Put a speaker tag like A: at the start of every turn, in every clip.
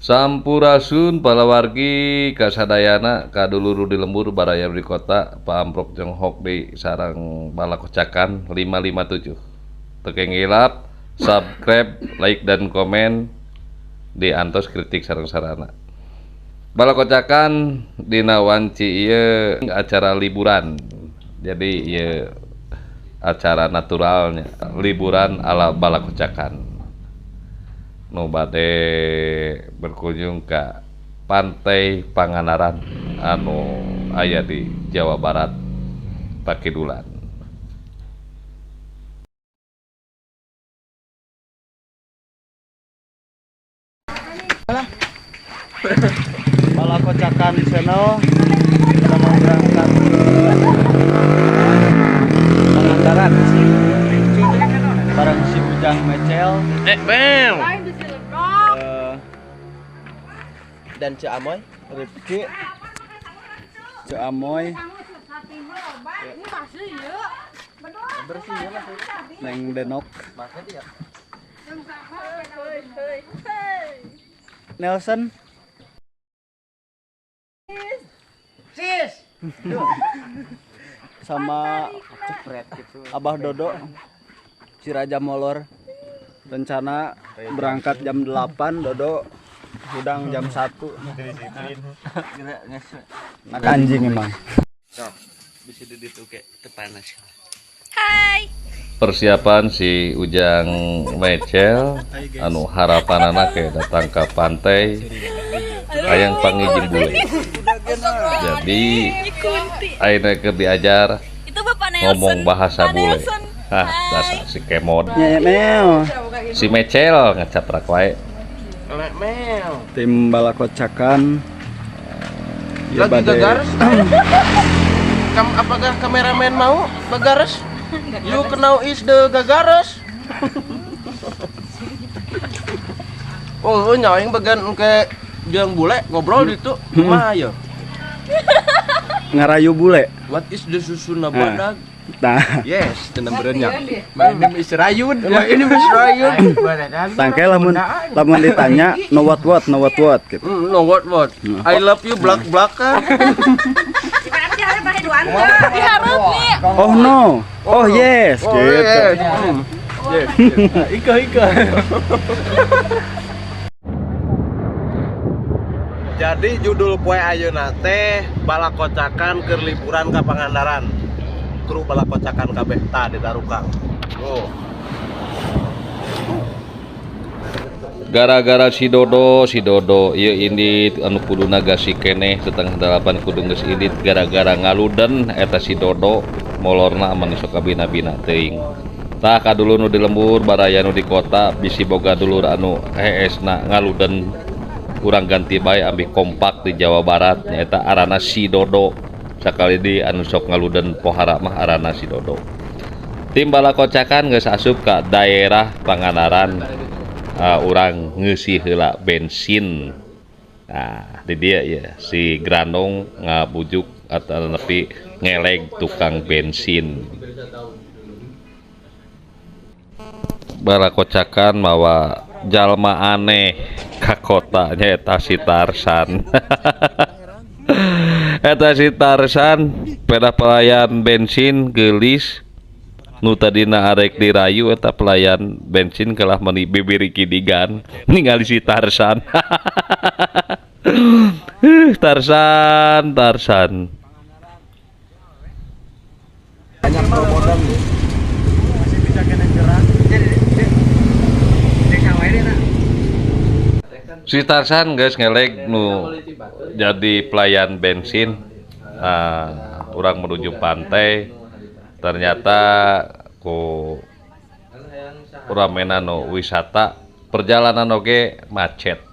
A: Sampurasun palawargi kasadayana kaduluru di lembur barayam di kota Pak Amprok Jonghok di sarang balakocakan 557. Tekeng ilap, subscribe, like dan komen di antos kritik sarang sarana. Balakocakan dina wanci ieu acara liburan. Jadi ieu acara naturalnya, liburan ala balakocakan. Nu bade berkunjung ke Pantai Pangandaran anu aya di Jawa Barat Pakidulan.
B: Balakocakan channel kita mau berangkat ke Pangandaran bareng si Ujang Mecel
C: dan Cik Amoy,
B: Rifki Amoy Neng Denok Nelson sama
C: cepret gitu.
B: Abah Dodo si Raja Molor. Rencana berangkat jam 8, Dodo udang jam 1. Nak anjing emang.
C: Bisa diditu ke tepanas.
A: Persiapan si Ujang Mecel anu harapan anak datang ke pantai hayang pangijing bule. Jadi ayeuna keur diajar ngomong bahasa bule. Dasar si kemod. Si Mecel ngecaprak wae.
B: Tim balakocakan ya
C: Lagi gagares? Apakah kameramen mau gagares? You know is the gagares? Oh, nyawaing bagan ke biang bule ngobrol itu mah ya.
B: ngarayu bule.
C: What is the susuna badak?
B: Nah,
C: Yes, tenang berenyak. My name is Rayun. My name is Rayun.
B: tangkai lamun ditanya no what gitu.
C: No what? I love you black kan.
B: Oh no. Oh yes
C: Oh,
B: gitu.
C: yes. Yes.
B: Ika.
D: Jadi judul poe ayeuna teh balakocakan keur liburan ka Pangandaran. Kru balakocakan kabeh tah di Tarukang. Oh.
A: Gara-gara si Dodo ieu indit anu kudu nagasi keneh setengah 8 kudu geus indit gara-gara ngaluden eta si Dodo molorna aman sok kabina-bina teuing. Tah kadulu nu di lembur baraya nu di kota bisi boga dulur anu heesna ngaluden urang ganti bae ambil kompak di Jawa Barat nyaeta arana si Dodo. Sakali di anu sok ngaluden pohara mah arana si Dodo. Tim balakocakan geus asup ka daerah Pangandaran. Urang ngeusi heula bensin. Nah, di dia ya si Granong ngabujuk atau nepi ngeleg tukang bensin. Balakocakan mawa jalma aneh ka kota nyaeta si Tarsan. Eta si Tarsan peda pelayan bensin geulis nu tadina arek dirayu eta pelayan bensin kalah meni bibiriki digan ningali si Tarsan. Tarsan
D: Banyak promodan.
A: si Tarsan guys ngeleg nu jadi pelayan bensin. Orang menuju pantai ternyata ku uramena no wisata perjalanan oge macet.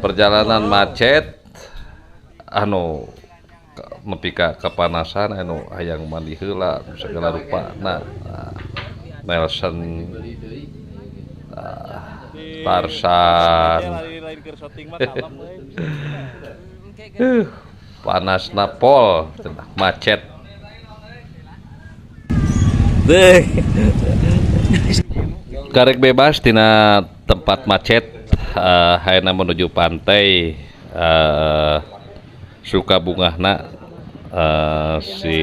A: Perjalanan macet anu nepi ka kepanasan anu hayang mandi heula segala rupa. Nelson Tarsan panas napol macet karek bebas tina tempat macet hayana menuju pantai suka bungahna si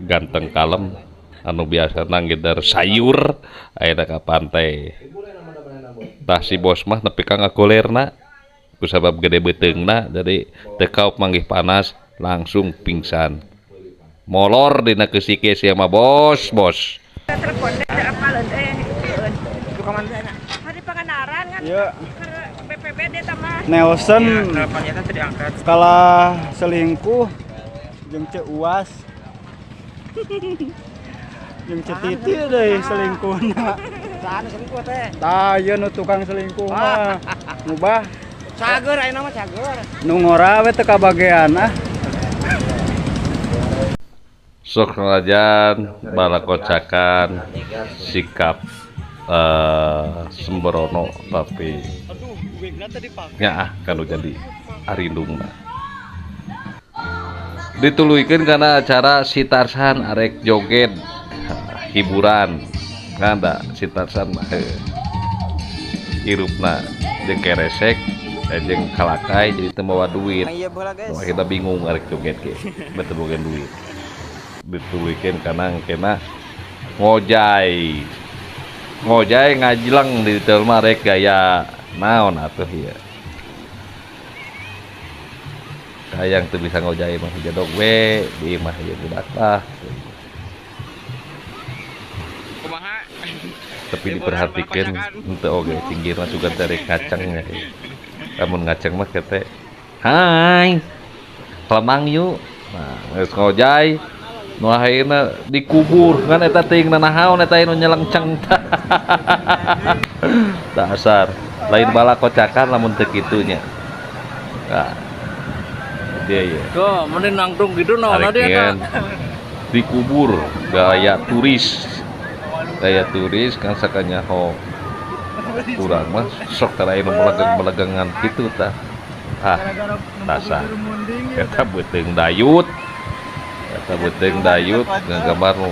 A: ganteng kalem anu biasa nanggidar sayur ayeuna ka pantai. Tah si bos mah nepi ka ngagolerna kusabab gede beteungna jadi teu kaop manggih panas langsung pingsan. Molor dina keusike sia mah bos.
E: Telepon deh apa hari Pangandaran kan
B: Iya.
E: BPBD sama
B: Nelson
C: Teleponnya tadi diangkat.
B: kalah selingkuh jeung Ceu Uas. Jeung Ceu Titi deui selingkuhna.
E: saan selingkuh teh
B: Tah ieu nu tukang selingkuh mah. Ngubah
E: cager ayeuna mah cager
B: nu ngora we teu kabagean ah.
A: Sok ngalajan balakocakan sikap sembrono tapi nya kanu jadi arindungna dituluykeun karena acara si Tarsan arek joget hiburan nganda si Tarsan mah hirupna jeung keresek jeung kalakai jadi teu bawa duit. Wah, kita bingung arek joget ge betul bogan duit dituluykeun kana kena ngojay ngajlang di dieu mah rek gaya naon atuh ieu hayang teu bisa ngojay mah jadog we di imah ieu budak tah tapi diperhatikan henteu oge pinggirna sugan dari kacang nya lamun ngacang mah kete hai lemang yuk nah geus ngojay nu akhirna dikubur kan eta teuing nanahaon eta nu nyelengceng dasar lain balakocakan lamun teu kitu nya nah dia ya
C: Tuh, mending nangtung gitu naon dia
A: Arekeun dikubur gaya turis kan sakanyaho urang mah sok tara anu melegang-melegangan kitu tah dasar eta beuteung dayut nggambar nu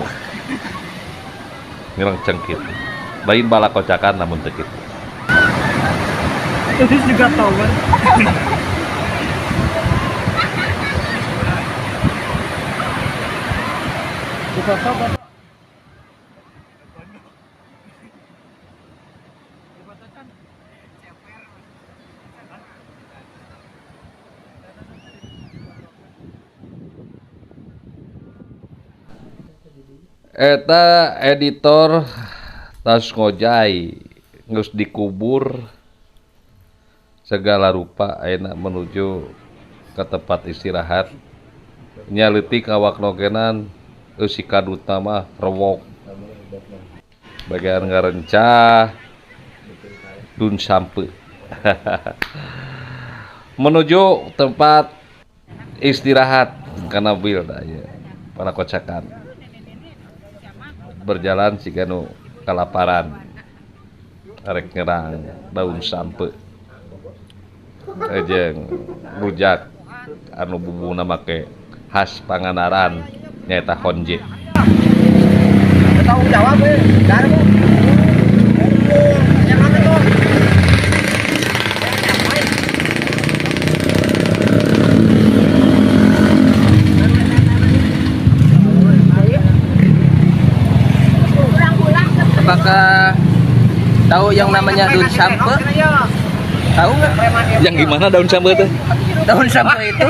A: nyelengceng kitu lain balakocakan namun teu kitu
B: Itu juga tahu kan.
A: Eta editor tas ngojay geus dikubur segala rupa ayeuna menuju ke tempat istirahat nya leutik awak nogenan si kaduta mah rewok bagian ngarencah dun sampe menuju tempat istirahat karena bil da ya para kocakan berjalan si nu kalaparan arek ngerang daun sampe jeung rujak anu bubuna make khas Pangandaran nyaeta honje.
E: Tanggung jawab we, dar bu. Yang mana tuh?
C: Apakah tahu yang namanya daun sampe? Tahu nggak?
A: Yang gimana daun sampe teh?
C: Daun sampe itu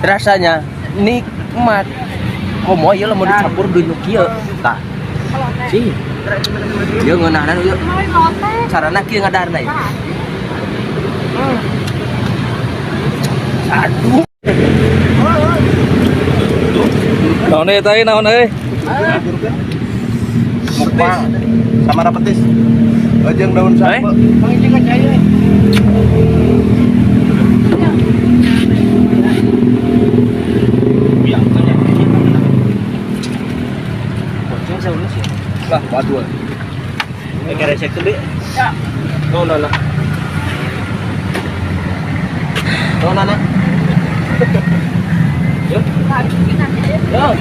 C: rasanya nikmat. Komo ieu lamun dicampur deui kieu. Tah. Sih. Ieu ngeunahna ieu. Carana kieu ngadarna ieu. Aduh.
A: Naon eta ieu naon euy?
D: Mukbang sama rapetis. Jeung daun sampe.
E: Pangijing ka cai.
C: Lah, waduh. Kayak resek gede. Ya. No. Nana. Yuk. Yuk.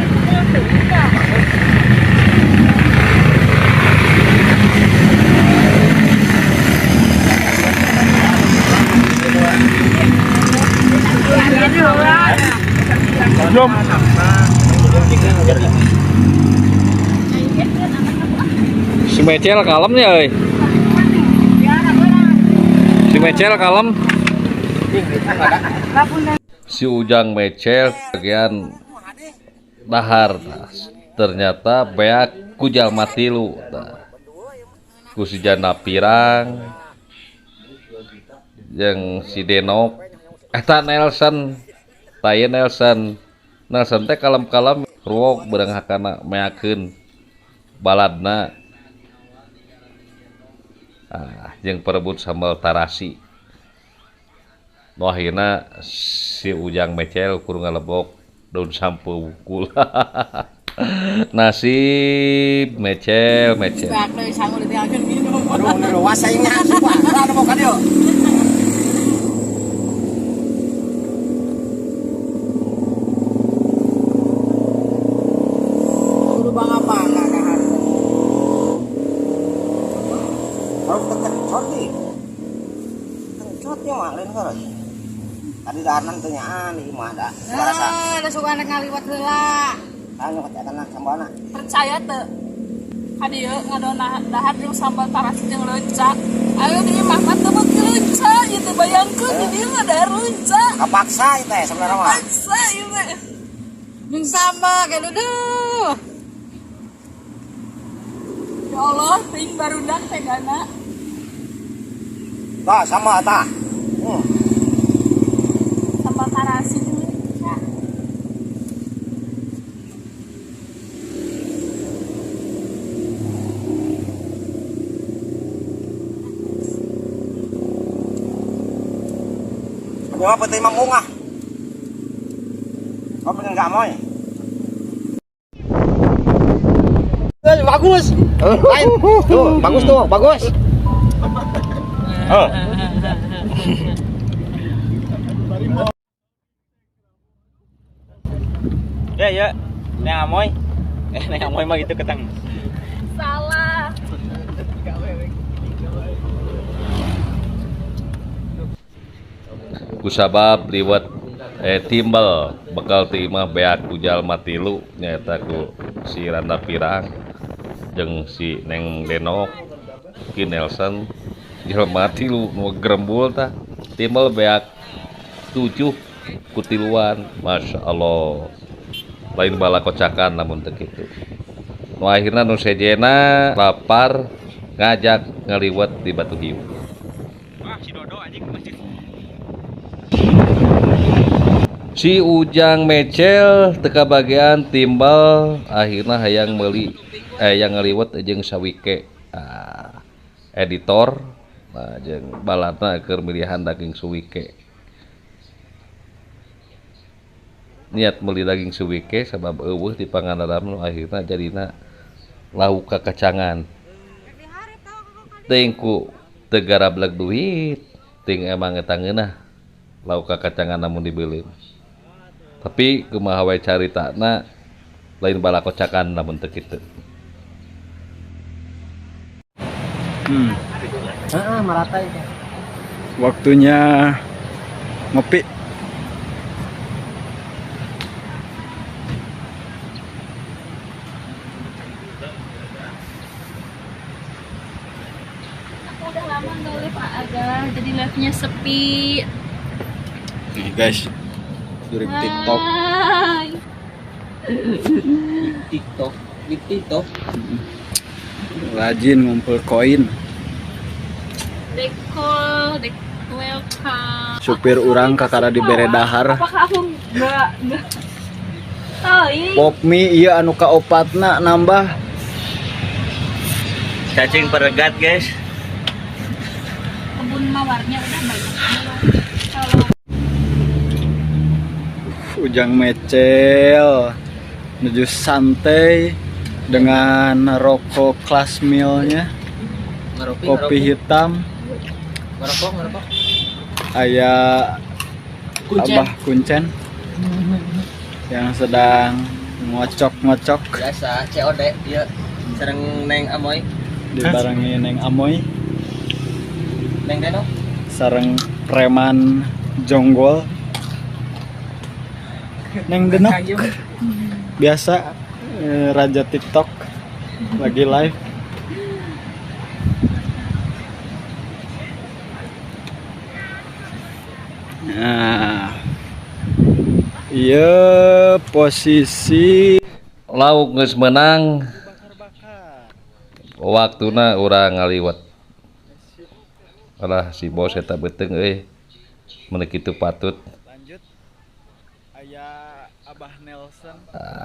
D: Belum.
A: Si Mecel kalem ya euy. Si Mecel kalem. Si Ujang Mecel bagian dahar ternyata beak ku jalma tilu ku si Jana Pirang yang si Denok eta Nelson taya Nelson teh kalem-kalem ruok berang hakana meakeun baladna jeung perebut sambal tarasi nu akhirna si Ujang Mecel kudu ngalebok daun sampo wukul. Nasib Mecel.
E: Aduh, ini luas saingnya. Wah, ada mau kan yuk. Udah bangga-bangga kan. Kalau tekan shoti. Shotnya mah lain kan. Tadi dahanan teh nyaan ieu mah da.
F: Ada suka anak ngaliwat heula.
E: Anu katakan sambalna.
F: Percaya teu. Hadieu ngadona dahar jeung sambal tarasi jeung leuca. Ayo di mah mah teu beuki leuca ieu teh bayangkeun di dieu mah dahar leuca.
E: Kapaksa ieu teh sebenarnya mah.
F: Paksa ieu teh. Jeung sambal kayak duduh. Ya Allah, ting barudak teh gana.
E: Tah sama tah.
F: Sambal tarasi jeung leuca.
E: Nyawa putih mambungah. Kau pengen gak moy? Bagus. Lain. Tuh, bagus tuh, bagus. Oh. Ya, Neng Amoy. Neng Amoy mah gitu ketang.
F: Salah.
A: Kusabab liwat timbal bakal timah beak ku jalma tilu nyaeta ku si Randa Pirang jeung si Neng Denok ki Nelson jalma tilu nu gerembul tah timbal beak 7 ku tiluan. Masya Allah lain bala kocakan namun teu kitu nu akhirna nu sejena lapar ngajak ngaliwat di Batu Hiu. Si Ujang Mecel teka bagian timbal akhirnya hayang meuli yang ngaliwat jeung sawike editor jeung balatna keur milihan daging suwike. Niat meuli daging suwike sabab eueuh di Pangandaran akhirna jadina lauk kakacangan. Ting ku teu garableg duit, ting emang eta ngeunah lauk kakacangan namun dibeuleum. Tapi kumaha wae caritana lain bala kocakan namun teu kitu.
E: Merata itu.
B: Waktunya ngopi.
F: Aku udah lama nggak live Aga, jadi live-nya sepi.
B: Nih guys, durip TikTok.
F: Hai.
C: TikTok.
B: Rajin ngumpul koin.
F: Dek welcome.
B: Supir urang kakara dibere dahar.
F: Apakah aku nggak tahu ini?
B: Pop mie iya anu kaopatna nambah.
E: Cacing peregat, guys.
F: Kebun mawarnya udah banyak.
B: Ujang Mecel menuju santai dengan rokok kelas milnya, kopi hitam,
C: Ngerokok.
B: ayah
C: Kuncen.
B: Abah Kuncen yang sedang ngocok-ngocok
C: Biasa COD ieu sareng Neng Amoy,
B: dibarengi Neng Amoy
C: Neng Denok.
B: sareng preman jonggol. Neng Denok. Biasa raja TikTok lagi live. Nah, iya posisi
A: Lauk geus menang. Waktuna urang ngaliwat. Alah si bos eta beuteung euy. Mun kitu patut.
B: lanjut. Aya Abah Nelson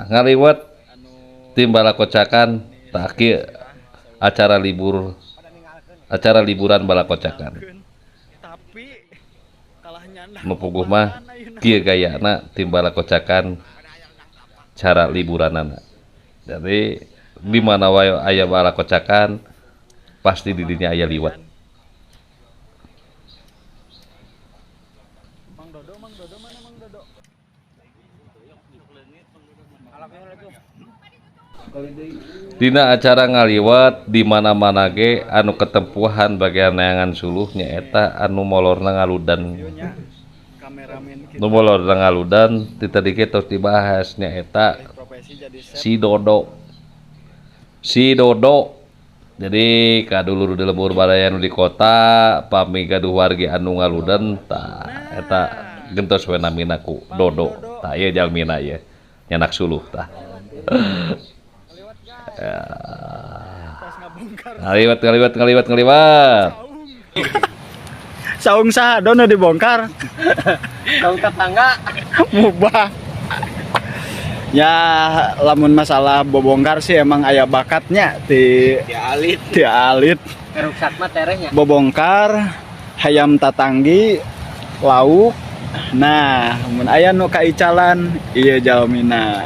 A: Ngaliwat
B: anu
A: tim balakocakan tak kieu acara liburan balakocakan.
B: tapi kalah nyanda.
A: Mupuguh mah kieu gayana tim balakocakan cara liburanana. Jadi di mana wae aya balakocakan pasti di dinya aya liwat.
B: Mang Dodo mana Mang Dodo?
A: Dina acara ngaliwat di mana-mana ge anu ketempuhan bagian neangan suluh nyaeta anu molorna ngaludan.
B: Kameramen kita
A: Nu molorna ngaludan ti tadi ge tos dibahas nyaeta
B: profesi jadi chef.
A: Si Dodo. Jadi kadulur di lembur balayan di kota pami gaduh wargi anu ngaludan tah eta gentos we namina ku Dodo. Tah ieu jalmina ieu nyanak suluh tah. Ya.
B: Pas ngabongkar
A: Ngaliwat.
B: saung saha dono dibongkar.
C: Saung tetangga.
B: Mubah. Ya lamun masalah bobongkar sih emang aya bakatnya ti alit.
C: Rusak mah terehnya.
B: Bobongkar hayam tatanggi lauk. Nah, mun aya nu kaicalan ieu jalmina.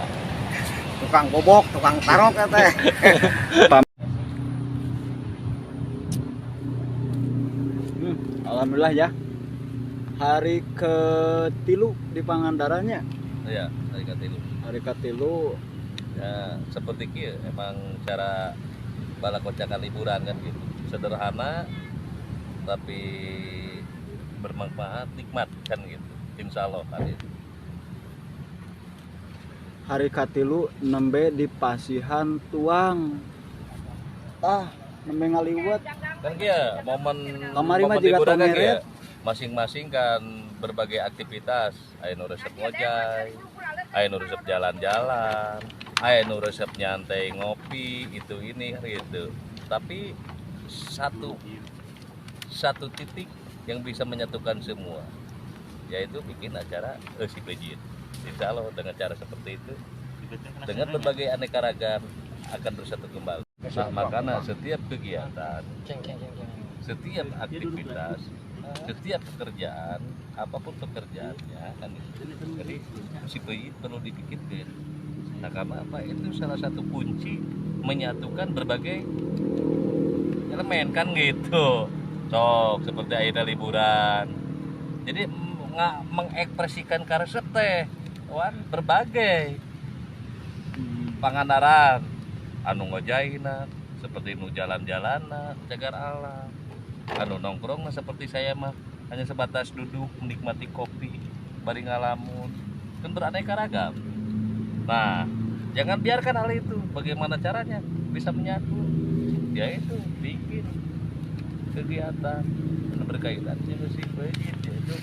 E: Tukang bobok, tukang tarok teh.
B: Alhamdulillah ya. Hari ketilu di Pangandarannya.
A: Ya, hari katilu.
B: Hari ketilu
A: Ya, seperti kieu emang cara balakocakan liburan kan gitu. Sederhana tapi bermanfaat, nikmat kan gitu. Insyaallah kan itu.
B: hari katilu nembe di Pasihan Tuang. Nembe ngaliwat.
A: Kan kieu momen
B: Kamari mah
A: momen
B: jiga
A: liburan kan
B: tongeret.
A: kieu. Masing-masing kan berbagai aktivitas. Aya nu resep ngojay, aya nu resep jalan-jalan, aya nu resep nyantai ngopi, itu ini gitu. Tapi satu titik yang bisa menyatukan semua, yaitu bikin acara si Pejit. Insya Allah dengan cara seperti itu, dengan berbagai aneka ragam akan bersatu kembali. Nah, makanya setiap kegiatan, setiap aktivitas, setiap pekerjaan, apapun pekerjaannya kan itu. Jadi si Pejit perlu dipikirkan. Nah, karena apa? Itu salah satu kunci menyatukan berbagai elemen kan gitu. Sok seperti akhirnya liburan. Jadi nggak mengekspresikan karesep teh, wan berbagai Pangandaran, anu ngojaina seperti nu jalan-jalanan, cagar alam, anu nongkrong seperti saya mah hanya sebatas duduk menikmati kopi, bari ngalamun, kan beraneka ragam. Nah, jangan biarkan hal itu. Bagaimana caranya bisa menyatu? Yaitu bikin kegiatan yang berkaitan dengan si Pejit, yaitu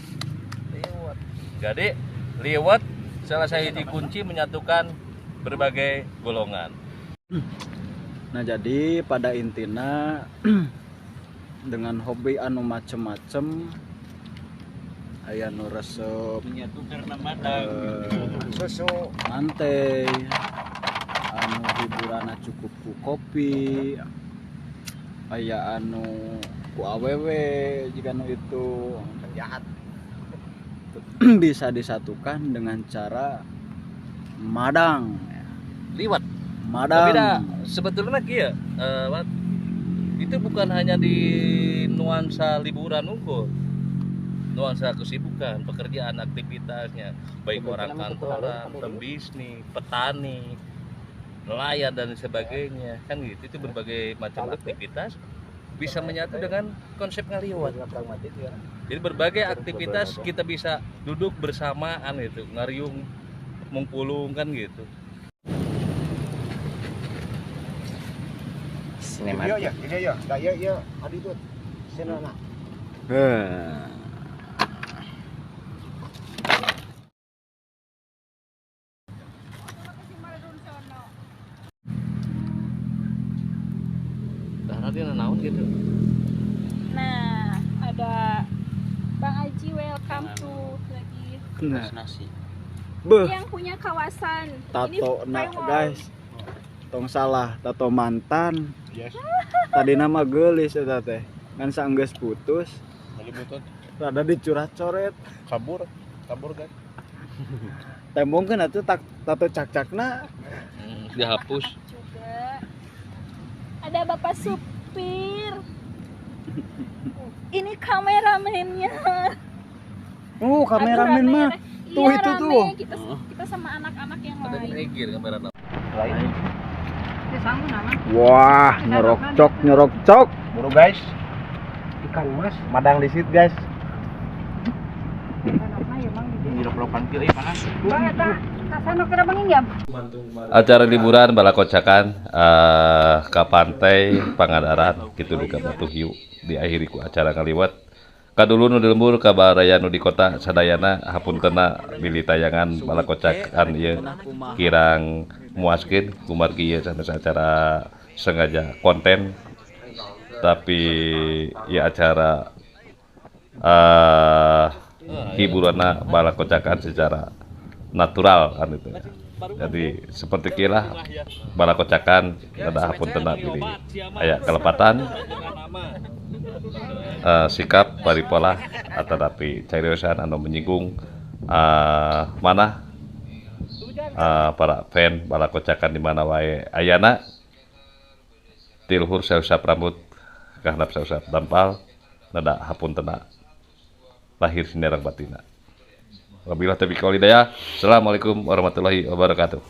A: liwat. Jadi liwat salah satu kunci menyatukan berbagai golongan.
B: Nah, jadi pada intina dengan hobi anu macem-macem, aya nu resep
E: Susu.
B: mantai, anu hiburana cukup ku kopi, aya anu ku awewe jika nu itu
E: Penjahat.
B: bisa disatukan dengan cara madang.
A: Liwat.
B: Madang.
A: Beda sebetulnya kieu, itu bukan hanya di nuansa liburan unggul, nuansa kesibukan, pekerjaan, aktivitasnya, baik orang kantoran, pembisnis, petani, nelayan dan sebagainya, kan gitu. Itu berbagai macam aktivitas bisa menyatu dengan konsep ngaliwat. Jadi berbagai aktivitas kita bisa duduk bersamaan itu, ngariung mengpulung kan gitu.
C: Sinematik.
E: Ya, adi tuh. Senana.
A: Karena dia naon gitu.
F: Nah, ada Bang Aji, welcome to lagi
B: Nah,
C: Nasi.
B: beuh,
F: yang punya kawasan.
B: tato nak
F: Paywall.
B: guys. Tong salah, tato mantan. Tadi nama geulis eta teh. Ngan saenggeus putus,
D: Beli butut
B: rada dicurat coret.
D: kabur kan.
B: Tembong kan atuh tato cak-cakna.
A: Dihapus.
F: Juga ada Bapak supir. Ini kameramennya.
B: Kameramen
F: Aduh,
B: mah.
F: rame.
B: Tuh,
F: Iya,
B: itu
F: rame.
B: tuh.
F: Kita sama anak-anak yang
A: Ada
F: lain.
A: ngegir kamera.
B: Wah, nyorok cok.
D: Buru guys. Ikan mas. Madang di situ guys.
A: Acara liburan balakocakan ke pantai Pangandaran gitu duka Batu Hiu diakhiri ku acara ngaliwat kadulu nu lembur ka baraya nu di kota sadayana hapuntena milih tayangan balakocakan ieu kirang muaskeun kumargi ieu sanes acara sengaja konten tapi ya acara hiburanna balakocakan secara natural kan itu ya. Jadi seperti kira balakocakan ada hapun tenang pilih aya kelepatan sikap paripola atau tapi cairiosan anu menyinggung mana para fan balakocakan di mana wae ayana tiluhur sausap rambut kahandap sausap dampal nada hapun tenang lahir sinerang batina. Wabillahi taufiq wal hidayah. Assalamualaikum warahmatullahi wabarakatuh.